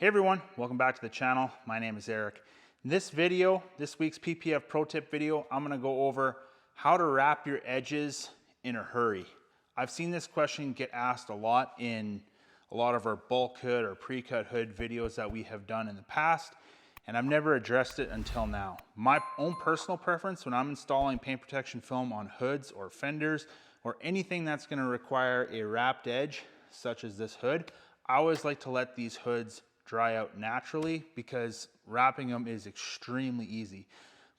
Hey everyone, welcome back to the channel. My name is Eric. In this video, this week's PPF pro tip video, I'm gonna go over how to wrap your edges in a hurry. I've seen this question get asked a lot in a lot of our bulk hood or pre-cut hood videos that we have done in the past, and I've never addressed it until now. My own personal preference when I'm installing paint protection film on hoods or fenders or anything that's gonna require a wrapped edge, such as this hood, I always like to let these hoods dry out naturally because wrapping them is extremely easy.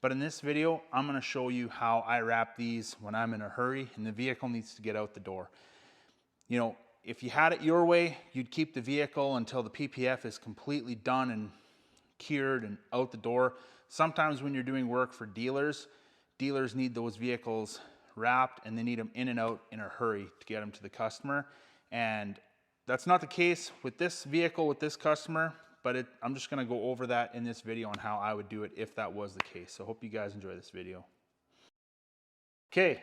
But in this video, I'm going to show you how I wrap these when I'm in a hurry and the vehicle needs to get out the door. You know, if you had it your way, you'd keep the vehicle until the PPF is completely done and cured and out the door. Sometimes when you're doing work for dealers need those vehicles wrapped and they need them in and out in a hurry to get them to the customer. And that's not the case with this vehicle, with this customer, but I'm just gonna go over that in this video on how I would do it if that was the case. So hope you guys enjoy this video. Okay,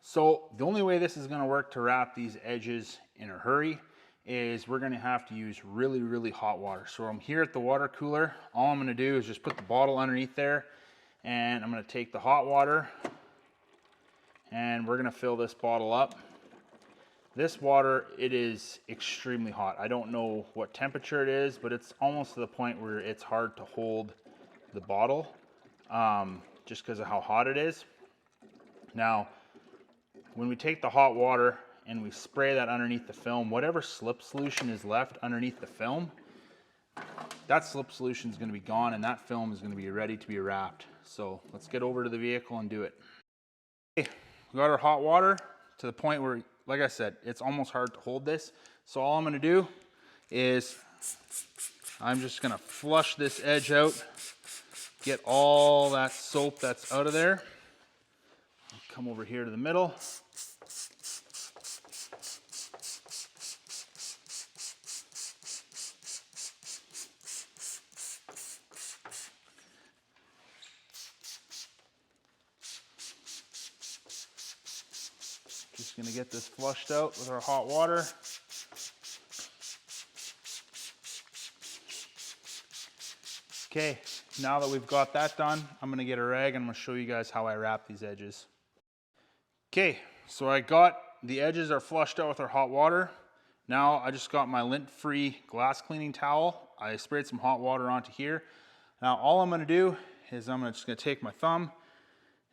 so the only way this is gonna work to wrap these edges in a hurry is we're gonna have to use really, really hot water. So I'm here at the water cooler. All I'm gonna do is just put the bottle underneath there and I'm gonna take the hot water and we're gonna fill this bottle up. This water, it is extremely hot. I don't know what temperature it is, but it's almost to the point where it's hard to hold the bottle just because of how hot it is. Now, when we take the hot water and we spray that underneath the film, whatever slip solution is left underneath the film, that slip solution is going to be gone and that film is going to be ready to be wrapped. So let's get over to the vehicle and do it. Okay, we got our hot water to the point where, like I said, it's almost hard to hold this. So all I'm gonna do is I'm just gonna flush this edge out, get all that soap that's out of there. Come over here to the middle. Just gonna get this flushed out with our hot water. Okay, now that we've got that done, I'm gonna get a rag and I'm gonna show you guys how I wrap these edges. Okay, so I got the edges are flushed out with our hot water. Now I just got my lint-free glass cleaning towel. I sprayed some hot water onto here. Now all I'm gonna do is just gonna take my thumb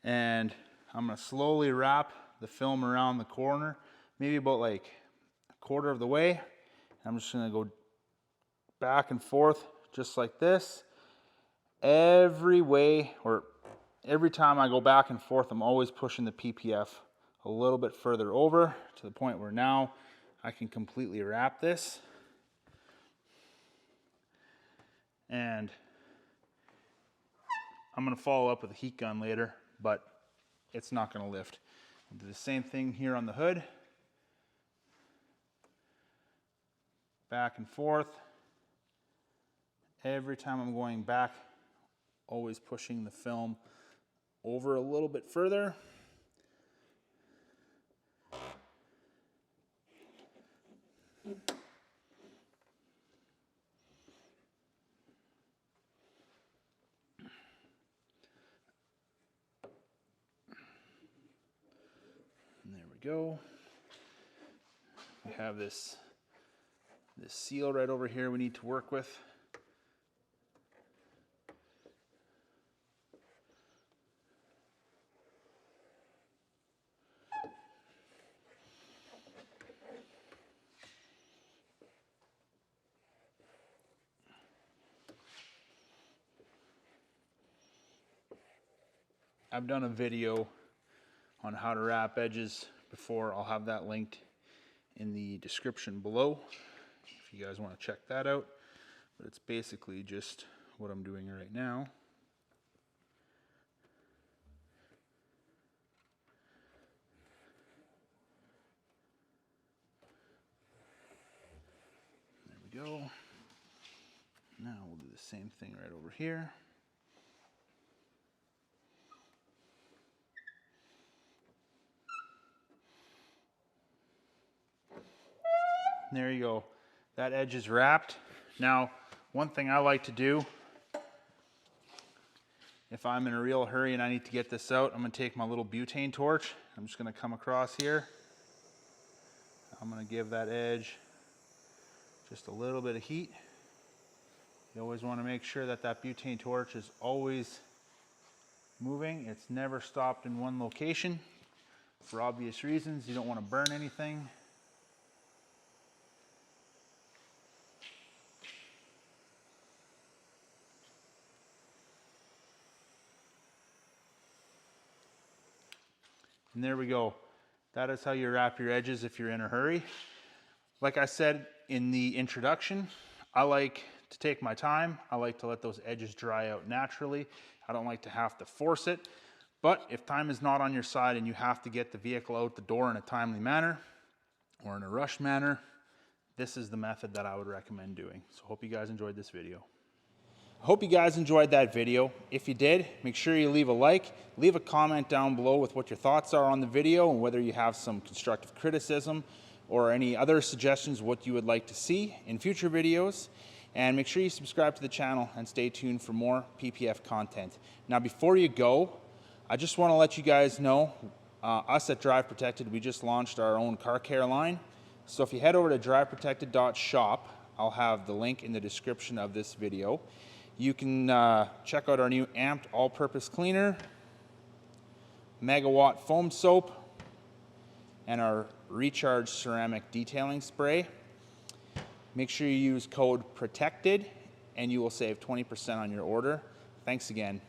and I'm gonna slowly wrap the film around the corner, maybe about like a quarter of the way. I'm just gonna go back and forth just like this. Every way, or every time I go back and forth, I'm always pushing the PPF a little bit further over to the point where now I can completely wrap this. And I'm gonna follow up with a heat gun later, but it's not gonna lift. I'll do the same thing here on the hood. Back and forth. Every time I'm going back, always pushing the film over a little bit further. And there we go. We have this seal right over here we need to work with. I've done a video on how to wrap edges before. I'll have that linked in the description below if you guys want to check that out. But it's basically just what I'm doing right now. There we go. Now we'll do the same thing right over here. There you go. That edge is wrapped. Now, One thing I like to do, if I'm in a real hurry and I need to get this out, I'm going to take my little butane torch. I'm just going to come across here. I'm going to give that edge just a little bit of heat. You always want to make sure that that butane torch is always moving. It's never stopped in one location for obvious reasons. You don't want to burn anything. And there we go. That is how you wrap your edges if you're in a hurry. Like I said in the introduction, I like to take my time. I like to let those edges dry out naturally. I don't like to have to force it. But if time is not on your side and you have to get the vehicle out the door in a timely manner or in a rush manner, this is the method that I would recommend doing. So hope you guys enjoyed this video. I hope you guys enjoyed that video. If you did, make sure you leave a like, leave a comment down below with what your thoughts are on the video and whether you have some constructive criticism or any other suggestions what you would like to see in future videos. And make sure you subscribe to the channel and stay tuned for more PPF content. Now before you go, I just want to let you guys know, us at Drive Protected, we just launched our own car care line. So if you head over to driveprotected.shop, I'll have the link in the description of this video. You can check out our new amped all-purpose cleaner, megawatt foam soap, and our recharge ceramic detailing spray. Make sure you use code PROTECTED and you will save 20% on your order. Thanks again.